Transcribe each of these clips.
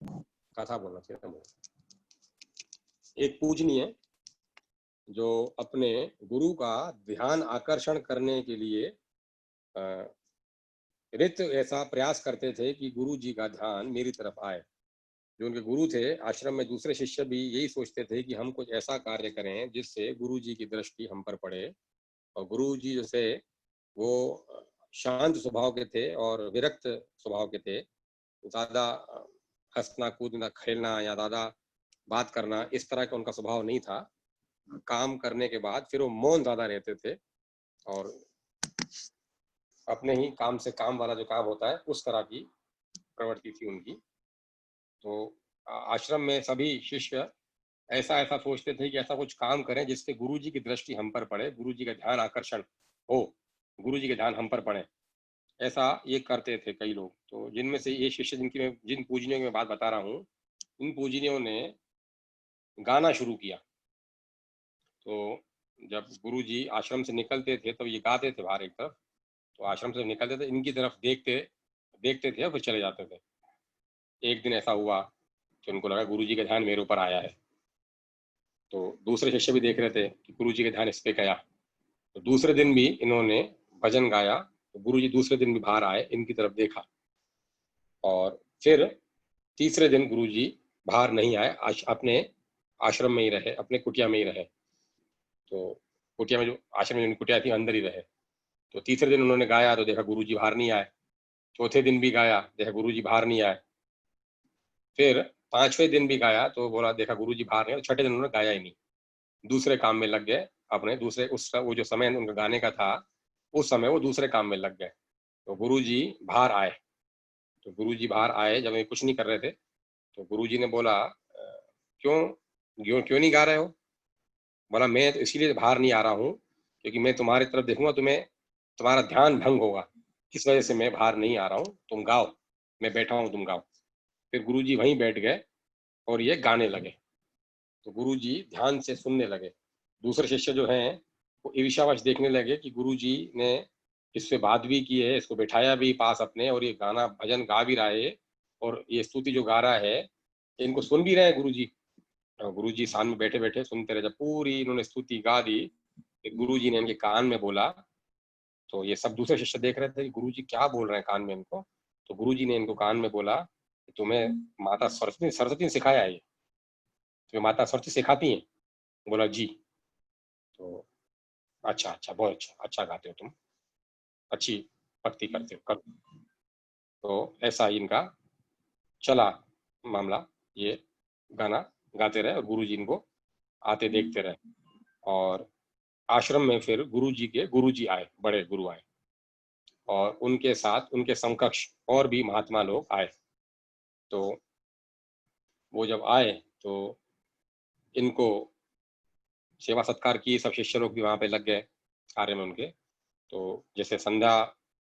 कथा बोलना चाहिए था। एक पूजनीय जो अपने गुरु का ध्यान आकर्षण करने के लिए रित ऐसा प्रयास करते थे कि गुरु जी का ध्यान मेरी तरफ आए। जो उनके गुरु थे आश्रम में, दूसरे शिष्य भी यही सोचते थे कि हम कुछ ऐसा कार्य करें जिससे गुरु जी की दृष्टि हम पर पड़े। और गुरु जी जैसे वो शांत स्वभाव के थे और विरक्त स्वभाव के थे। ज़्यादा हंसना कूदना खेलना या ज़्यादा बात करना इस तरह का उनका स्वभाव नहीं था। काम करने के बाद फिर वो मौन ज़्यादा रहते थे और अपने ही काम से काम वाला जो काम होता है उस तरह की प्रवृत्ति थी उनकी। तो आश्रम में सभी शिष्य ऐसा ऐसा सोचते थे कि ऐसा कुछ काम करें जिससे गुरु जी की दृष्टि हम पर पड़े, गुरु जी का ध्यान आकर्षण हो, गुरु जी के ध्यान हम पर पड़े। ऐसा ये करते थे कई लोग। तो जिनमें से ये शिष्य जिन पूजनियों की मैं बात बता रहा हूँ, इन पूजनियों ने गाना शुरू किया। तो जब गुरु जी आश्रम से निकलते थे तो ये गाते थे बाहर एक तरफ। तो आश्रम से निकलते थे, इनकी तरफ देखते देखते थे और फिर चले जाते थे। एक दिन ऐसा हुआ कि उनको लगा गुरु जी का ध्यान मेरे ऊपर आया है। तो दूसरे शिष्य भी देख रहे थे कि गुरु जी का ध्यान इस पे गया। तो दूसरे दिन भी इन्होंने भजन गाया। तो गुरु जी दूसरे दिन भी बाहर आए, इनकी तरफ देखा। और फिर तीसरे दिन गुरु जी बाहर नहीं आए, अपने आश्रम में ही रहे, अपने कुटिया में ही रहे। तो कुटिया में जो आश्रम में कुटिया थी अंदर ही रहे। तो तीसरे दिन उन्होंने गाया तो देखा गुरु जी बाहर नहीं आए। चौथे दिन भी गाया, देखा गुरु जी बाहर नहीं आए। फिर पांचवें दिन भी गाया तो बोला, देखा गुरु जी बाहर नहीं आए। छठे दिन उन्होंने गाया ही नहीं, दूसरे काम में लग गए अपने। दूसरे उस वो जो समय उनका गाने का था उस समय वो दूसरे काम में लग गए। तो गुरु जी बाहर आए। तो गुरु जी बाहर आए जब ये कुछ नहीं कर रहे थे। तो गुरु जी ने बोला, क्यों क्यों क्यों नहीं गा रहे हो? बोला, मैं तो इसीलिए बाहर नहीं आ रहा हूँ क्योंकि मैं तुम्हारी तरफ देखूंगा तुम्हें तुम्हारा ध्यान भंग होगा, इस वजह से मैं बाहर नहीं आ रहा हूँ। तुम गाओ, मैं बैठा हूँ, तुम गाओ। फिर गुरु जी वहीं बैठ गए और ये गाने लगे। तो गुरु जी ध्यान से सुनने लगे। दूसरे शिष्य जो हैं वो ईर्ष्यावश देखने लगे कि गुरु जी ने इससे बात भी की है, इसको बैठाया भी पास अपने, और ये गाना भजन गा भी रहा है और ये स्तुति जो गा रहा है इनको सुन भी रहे हैं गुरु जी। और गुरु जी सामने बैठे बैठे सुनते रहे। जब पूरी इन्होंने स्तुति गा दी फिर गुरु जी ने इनके कान में बोला। तो ये सब दूसरे शिष्य देख रहे थे कि गुरु जी क्या बोल रहे हैं कान में इनको। तो गुरु जी ने इनको कान में बोला कि तुम्हें माता सरस्वती सरस्वती ने सिखाया है ये, तुम्हें माता सरस्वती सिखाती हैं? बोला जी। तो अच्छा अच्छा, बहुत अच्छा, अच्छा गाते हो तुम, अच्छी भक्ति करते हो, करो। तो ऐसा ही इनका चला मामला। ये गाना गाते रहे और गुरु जी इनको आते देखते रहे। और आश्रम में फिर गुरु जी के गुरु जी आए, बड़े गुरु आए और उनके साथ उनके समकक्ष और भी महात्मा लोग आए। तो वो जब आए तो इनको सेवा सत्कार की, सब शिष्य लोग भी वहां पे लग गए कार्य में उनके। तो जैसे संध्या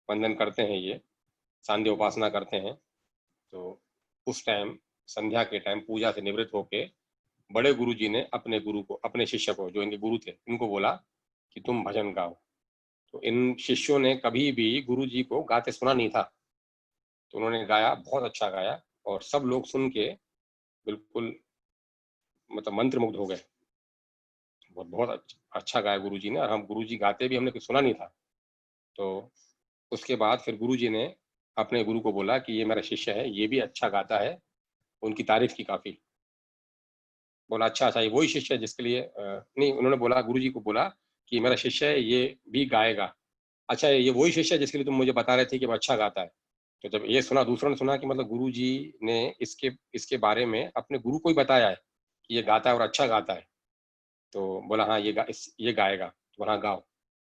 वंदन करते हैं, ये सांध्य उपासना करते हैं। तो उस टाइम संध्या के टाइम पूजा से निवृत्त होके बड़े गुरु जी ने अपने गुरु को, अपने शिष्य को, जो इनके गुरु थे, इनको बोला कि तुम भजन गाओ। तो इन शिष्यों ने कभी भी गुरु जी को गाते सुना नहीं था। तो उन्होंने गाया, बहुत अच्छा गाया और सब लोग सुन के बिल्कुल मतलब मंत्रमुग्ध हो गए। बहुत बहुत अच्छा गाया गुरु जी ने, और हम गुरु जी गाते भी हमने कुछ सुना नहीं था। तो उसके बाद फिर गुरु जी ने अपने गुरु को बोला कि ये मेरा शिष्य है, ये भी अच्छा गाता है। उनकी तारीफ की काफी। बोला अच्छा अच्छा, ये वही शिष्य है जिसके लिए नहीं, उन्होंने बोला, गुरु जी को बोला कि मेरा शिष्य है, ये भी गाएगा। अच्छा, ये वही शिष्य है जिसके लिए तुम मुझे बता रहे थे कि वो अच्छा गाता है। तो जब ये सुना, दूसरों ने सुना कि मतलब गुरु जी ने इसके इसके बारे में अपने गुरु को ही बताया है कि ये गाता है और अच्छा गाता है। तो बोला हाँ, ये गाएगा। तो बोला हाँ, गाओ।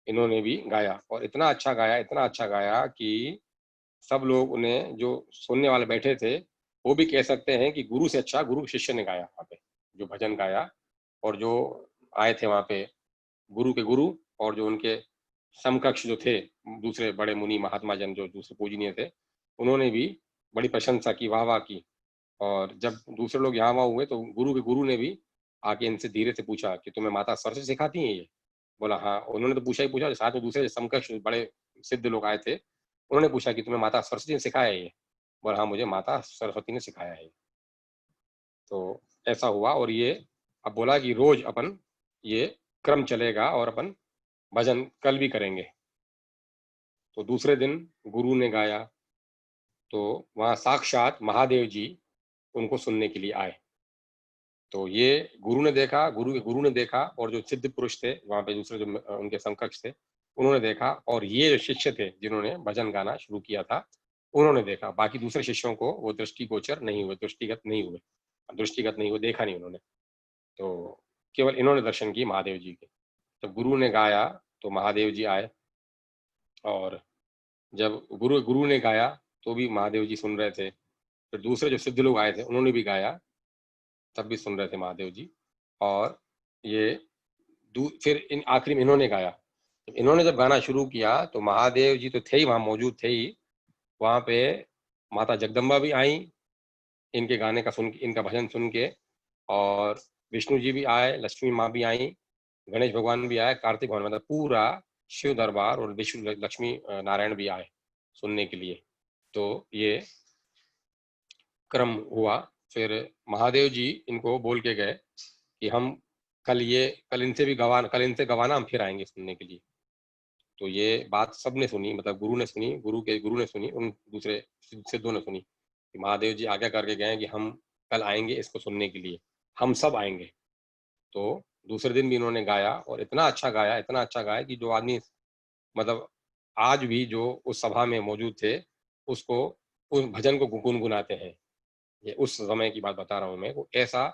इन्होंने भी गाया और इतना अच्छा गाया, इतना अच्छा गाया कि सब लोग, उन्हें जो सुनने वाले बैठे थे वो भी कह सकते हैं कि गुरु से अच्छा गुरु शिष्य ने गाया वहाँ पे, जो भजन गाया। और जो आए थे वहाँ पे गुरु के गुरु और जो उनके समकक्ष जो थे दूसरे बड़े मुनि महात्मा जन जो दूसरे पूजनीय थे, उन्होंने भी बड़ी प्रशंसा की, वाह वाह की। और जब दूसरे लोग यहाँ वहाँ हुए तो गुरु के गुरु ने भी आके इनसे धीरे से पूछा कि तुम्हें माता सरस्वती सिखाती हैं ये? बोला हाँ। उन्होंने तो पूछा ही पूछा, साथ में दूसरे समकक्ष बड़े सिद्ध लोग आए थे, उन्होंने पूछा कि तुम्हें माता सरस्वती ने सिखाया है ये? बोला हाँ, मुझे माता सरस्वती ने सिखाया है। तो ऐसा हुआ और ये अब बोला कि रोज अपन ये क्रम चलेगा और अपन भजन कल भी करेंगे। तो दूसरे दिन गुरु ने गाया तो वहाँ साक्षात महादेव जी उनको सुनने के लिए आए। तो ये गुरु ने देखा और जो सिद्ध पुरुष थे वहाँ पे दूसरे जो उनके समकक्ष थे उन्होंने देखा, और ये जो शिष्य थे जिन्होंने भजन गाना शुरू किया था उन्होंने देखा। बाकी दूसरे शिष्यों को वो दृष्टिगोचर नहीं हुए, दृष्टिगत नहीं हुए, देखा नहीं उन्होंने। तो केवल इन्होंने दर्शन किए महादेव जी के। जब गुरु ने गाया तो महादेव जी आए, और जब गुरु ने गाया तो भी महादेव जी सुन रहे थे। फिर दूसरे जो सिद्ध लोग आए थे उन्होंने भी गाया, तब भी सुन रहे थे महादेव जी। और ये फिर इन आखिरी में इन्होंने गाया। इन्होंने जब गाना शुरू किया तो महादेव जी तो थे ही, वहां मौजूद थे ही। वहां पे माता जगदम्बा भी आई इनके गाने का सुन के, इनका भजन सुन के, और विष्णु जी भी आए, लक्ष्मी माँ भी आई, गणेश भगवान भी आए, कार्तिक भगवान, मतलब पूरा शिव दरबार और विष्णु लक्ष्मी नारायण भी आए सुनने के लिए। तो ये क्रम हुआ। फिर महादेव जी इनको बोल के गए कि हम कल इनसे गवाना हम फिर आएंगे सुनने के लिए। तो ये बात सबने सुनी, मतलब गुरु ने सुनी, गुरु ने सुनी, उन दूसरे सिद्धों ने सुनी कि महादेव जी आज्ञा करके गए कि हम कल आएंगे इसको सुनने के लिए, हम सब आएंगे। तो दूसरे दिन भी इन्होंने गाया और इतना अच्छा गाया कि जो आदमी, मतलब आज भी जो उस सभा में मौजूद थे उसको उस भजन को गुनगुनाते हैं। ये उस समय की बात बता रहा हूँ मैं, वो ऐसा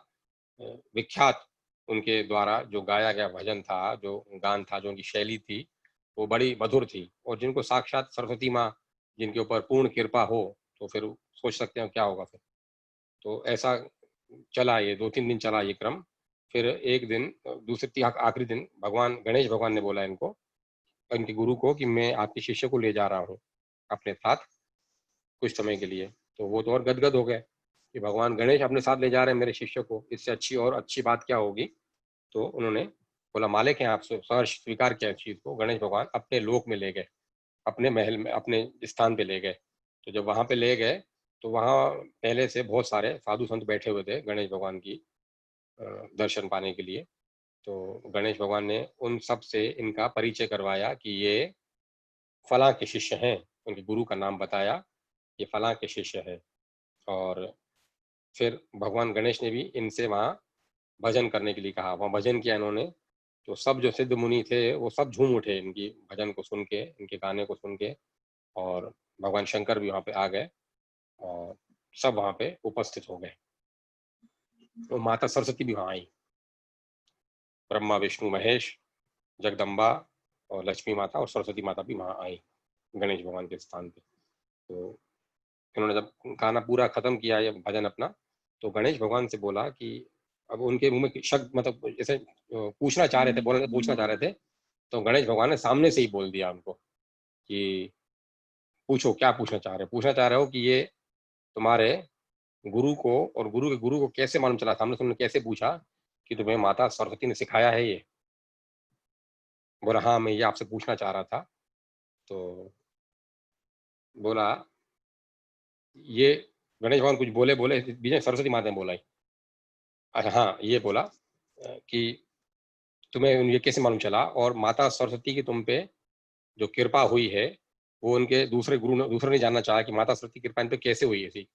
विख्यात उनके द्वारा जो गाया गया भजन था, जो गान था, जो उनकी शैली थी, वो बड़ी मधुर थी। और जिनको साक्षात सरस्वती माँ जिनके ऊपर पूर्ण कृपा हो तो फिर सोच सकते हैं क्या होगा फिर। तो ऐसा चला, ये 2-3 दिन चला ये क्रम। फिर एक दिन आखिरी दिन गणेश भगवान ने बोला इनको, इनके गुरु को, कि मैं आपके शिष्य को ले जा रहा हूँ अपने साथ कुछ समय के लिए। तो वो तो और गदगद हो गए कि भगवान गणेश अपने साथ ले जा रहे हैं मेरे शिष्य को, इससे अच्छी बात क्या होगी। तो उन्होंने बोला मालिक हैं आप, सहर्ष स्वीकार किया इस चीज को। गणेश भगवान अपने लोक में ले गए, अपने महल में, अपने स्थान पे ले गए। तो जब वहां पे ले गए तो वहां पहले से बहुत सारे साधु संत बैठे हुए थे गणेश भगवान की दर्शन पाने के लिए। तो गणेश भगवान ने उन सब से इनका परिचय करवाया कि ये फलां के शिष्य हैं, उनके गुरु का नाम बताया, ये फलां के शिष्य है। और फिर भगवान गणेश ने भी इनसे वहाँ भजन करने के लिए कहा, वहाँ भजन किया इन्होंने। तो सब जो सिद्ध मुनि थे वो सब झूम उठे इनकी भजन को सुन के, इनके गाने को सुन के। और भगवान शंकर भी वहाँ पे आ गए और सब वहाँ पे उपस्थित हो गए। तो माता सरस्वती भी वहाँ आई, ब्रह्मा विष्णु महेश, जगदम्बा और लक्ष्मी माता और सरस्वती माता भी वहाँ आई गणेश भगवान के स्थान पे। तो इन्होंने जब गाना पूरा खत्म किया ये भजन अपना, तो गणेश भगवान से बोला कि अब उनके मुंह में शब्द, मतलब जैसे पूछना चाह रहे थे, पूछना चाह रहे थे। तो गणेश भगवान ने सामने से ही बोल दिया उनको कि पूछो क्या पूछना चाह रहे हो, कि ये तुम्हारे गुरु को, और गुरु को कैसे मालूम चला, सामने से उन्होंने कैसे पूछा कि तुम्हें माता सरस्वती ने सिखाया है ये। बोला हाँ मैं ये आपसे पूछना चाह रहा था। तो बोला ये, गणेश भगवान कुछ बोले बीच में सरस्वती माता ने बोला अच्छा हाँ ये बोला कि तुम्हें ये कैसे मालूम चला, और माता सरस्वती की तुम पे जो कृपा हुई है वो उनके दूसरे ने जानना चाहा कि माता सरस्वती की कृपा इन पे कैसे हुई है थी।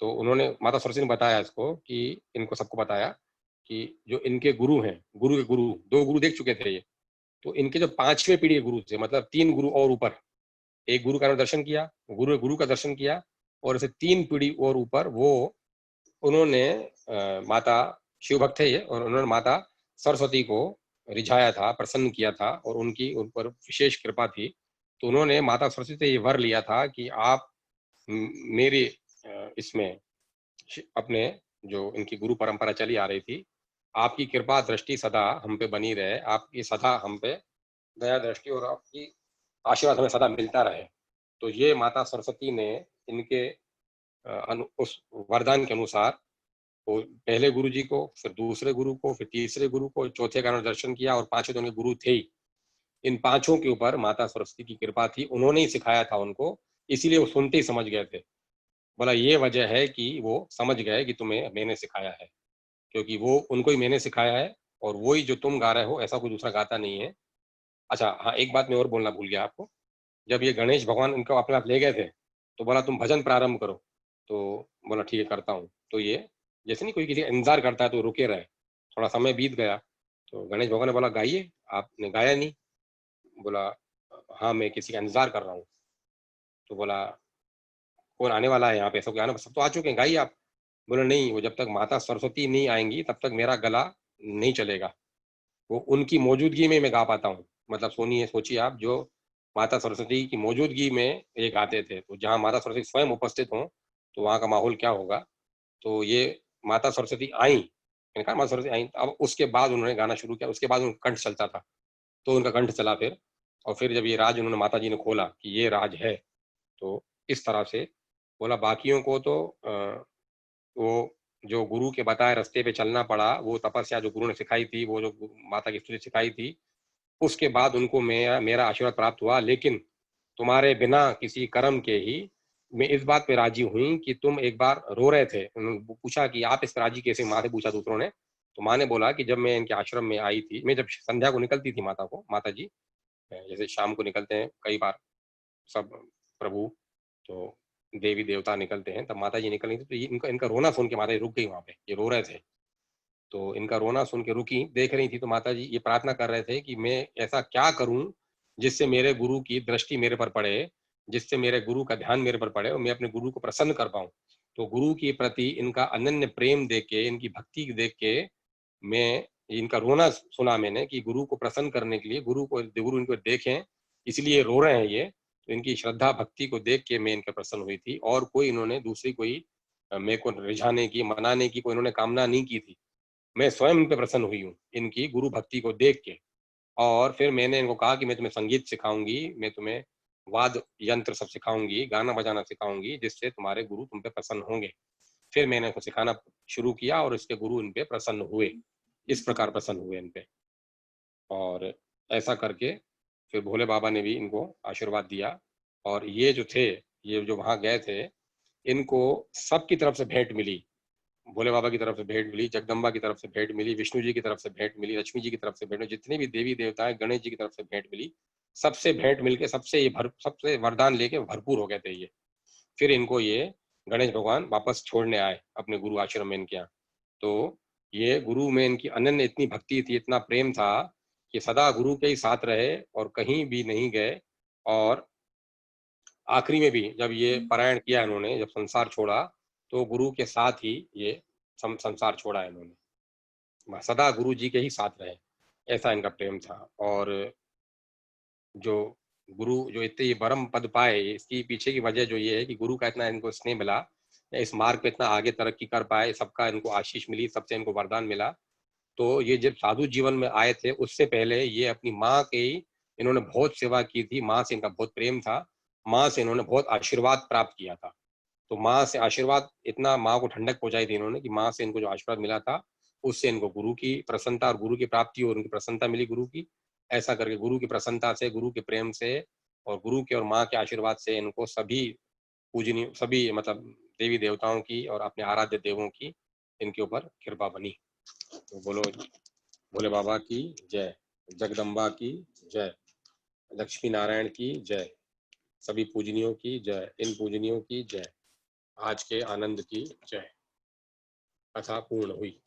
तो उन्होंने, माता सरस्वती ने बताया इसको, कि इनको सबको बताया कि जो इनके गुरु हैं, गुरु के गुरु, 2 गुरु देख चुके थे ये, तो इनके जो 5वें पीढ़ी के गुरु थे, मतलब 3 गुरु और ऊपर, एक गुरु का दर्शन किया, गुरु का दर्शन किया, और ऐसे 3 पीढ़ी और ऊपर वो उन्होंने माता, शिव भक्त थे ये, और उन्होंने माता सरस्वती को रिझाया था, प्रसन्न किया था, और उनकी उन पर विशेष कृपा थी। तो उन्होंने माता सरस्वती से ये वर लिया था कि आप मेरे इसमें अपने, जो इनकी गुरु परंपरा चली आ रही थी, आपकी कृपा दृष्टि सदा हम पे बनी रहे, आपकी सदा हम पे दया दृष्टि और आपकी आशीर्वाद हमें सदा मिलता रहे। तो ये माता सरस्वती ने इनके उस वरदान के अनुसार तो पहले गुरु जी को, फिर दूसरे गुरु को, फिर तीसरे गुरु को, चौथे का दर्शन किया, और 5वें तो उनके गुरु थे ही। इन 5 के ऊपर माता सरस्वती की कृपा थी, उन्होंने ही सिखाया था उनको, इसीलिए वो सुनते ही समझ गए थे। बोला ये वजह है कि वो समझ गए कि तुम्हें मैंने सिखाया है, क्योंकि वो उनको ही मैंने सिखाया है और वही जो तुम गा रहे हो ऐसा कोई दूसरा गाता नहीं है। अच्छा हाँ, एक बात मैं और बोलना भूल गया आपको। जब ये गणेश भगवान इनको अपने आप ले गए थे, तो बोला तुम भजन प्रारंभ करो। तो बोला ठीक है करता हूँ। तो ये जैसे नहीं कोई किसी का इंतजार करता है तो रुके रहे। थोड़ा समय बीत गया, तो गणेश भगवान ने बोला गाइए। आपने गाया नहीं। बोला हाँ मैं किसी का इंतजार कर रहा हूँ। तो बोला कौन आने वाला है यहाँ पे, सब आना, सब तो आ चुके हैं, गाइए आप। बोले नहीं, वो जब तक माता सरस्वती नहीं आएंगी तब तक मेरा गला नहीं चलेगा। वो उनकी मौजूदगी में मैं गा पाता हूँ। मतलब सुनिए, सोचिए आप, जो माता सरस्वती की मौजूदगी में ये गाते थे, तो जहाँ माता सरस्वती स्वयं उपस्थित हों तो वहाँ का माहौल क्या होगा। तो ये माता सरस्वती आई, मैंने कहा माता सरस्वती आई, अब उसके बाद उन्होंने गाना शुरू किया, उसके बाद उनका कंठ चलता था, तो उनका कंठ चला फिर। और फिर जब ये राज उन्होंने माता जी ने खोला कि ये राज है, तो इस तरह से बोला। बाकियों को तो वो जो गुरु के बताए रास्ते पे चलना पड़ा, वो तपस्या जो गुरु ने सिखाई थी, वो जो माता की स्तुति सिखाई थी, उसके बाद उनको मेरा मेरा आशीर्वाद प्राप्त हुआ। लेकिन तुम्हारे बिना किसी कर्म के ही मैं इस बात पे राजी हुई कि तुम एक बार रो रहे थे। उन्होंने पूछा कि आप इस पर राजी कैसे, माँ से पूछा दूसरों ने। तो माँ ने बोला कि जब मैं इनके आश्रम में आई थी, मैं जब संध्या को निकलती थी माता जी जैसे शाम को निकलते हैं कई बार सब प्रभु, तो देवी देवता निकलते हैं, तब माता जी निकली थी, तो ये इनका इनका रोना सुन के माता जी रुक गई वहां पे, ये रो रहे थे। तो इनका रोना सुन के रुकी, देख रही थी, तो माता जी ये प्रार्थना कर रहे थे कि मैं ऐसा क्या करूं जिससे मेरे गुरु की दृष्टि मेरे पर पड़े, जिससे मेरे गुरु का ध्यान मेरे पर पड़े और मैं अपने गुरु को प्रसन्न कर पाऊं। तो गुरु के प्रति इनका अनन्य प्रेम देख के, इनकी भक्ति देख के, मैं इनका रोना सुना मैंने कि गुरु को प्रसन्न करने के लिए, गुरु इनको देखें इसलिए रो रहे हैं ये। तो इनकी श्रद्धा भक्ति को देख के मैं इनका प्रसन्न हुई थी, और कोई इन्होंने दूसरी कोई मेरे को रिझाने की, मनाने की कोई इन्होंने कामना नहीं की थी। मैं स्वयं इन पे प्रसन्न हुई हूँ इनकी गुरु भक्ति को देख के। और फिर मैंने इनको कहा कि मैं तुम्हें संगीत सिखाऊंगी, मैं तुम्हें वाद यंत्र सब सिखाऊंगी, गाना बजाना सिखाऊंगी, जिससे तुम्हारे गुरु तुम पे प्रसन्न होंगे। फिर मैंने इनको सिखाना शुरू किया और इसके गुरु इन पे प्रसन्न हुए, इस प्रकार प्रसन्न हुए इन पे। और ऐसा करके फिर भोले बाबा ने भी इनको आशीर्वाद दिया। और ये जो थे, ये जो वहां गए थे, इनको सबकी तरफ से भेंट मिली। भोले बाबा की तरफ से भेंट मिली, जगदम्बा की तरफ से भेंट मिली, विष्णु जी की तरफ से भेंट मिली, लक्ष्मी जी की तरफ से भेंट मिली, जितने भी देवी देवता है, गणेश जी की तरफ से भेंट मिली। सबसे भेंट मिलके सबसे वरदान लेके भरपूर हो गए थे ये। फिर इनको ये गणेश भगवान वापस छोड़ने आए अपने गुरु आश्रम में इनके यहाँ। तो ये गुरु में इनकी अनन्य इतनी भक्ति थी, इतना प्रेम था कि सदा गुरु के ही साथ रहे और कहीं भी नहीं गए। और आखिरी में भी जब ये पलायन किया इन्होंने, जब संसार छोड़ा, तो गुरु के साथ ही ये संसार छोड़ा इन्होंने। सदा गुरु जी के ही साथ रहे, ऐसा इनका प्रेम था। और जो गुरु जो इतने ये परम पद पाए, इसकी पीछे की वजह जो ये है कि गुरु का इतना इनको स्नेह मिला, इस मार्ग पे इतना आगे तरक्की कर पाए, सबका इनको आशीष मिली, सबसे इनको वरदान मिला। तो ये जब साधु जीवन में आए थे, उससे पहले ये अपनी माँ की इन्होंने बहुत सेवा की थी, माँ से इनका बहुत प्रेम था, माँ से इन्होंने बहुत आशीर्वाद प्राप्त किया था। तो माँ से आशीर्वाद, इतना माँ को ठंडक पहुंचाई थी इन्होंने कि माँ से इनको जो आशीर्वाद मिला था, उससे इनको गुरु की प्रसन्नता और गुरु की प्राप्ति और उनकी प्रसन्नता मिली गुरु की। ऐसा करके गुरु की प्रसन्नता से, गुरु के प्रेम से और गुरु के और माँ के आशीर्वाद से इनको सभी पूजनीय, सभी मतलब देवी देवताओं की और अपने आराध्य देवों की इनके ऊपर कृपा बनी। तो बोलो भोले बाबा की जय, जगदम्बा की जय, लक्ष्मी नारायण की जय, सभी पूजनियों की जय, इन पूजनियों की जय, आज के आनंद की जय। कथा पूर्ण हुई।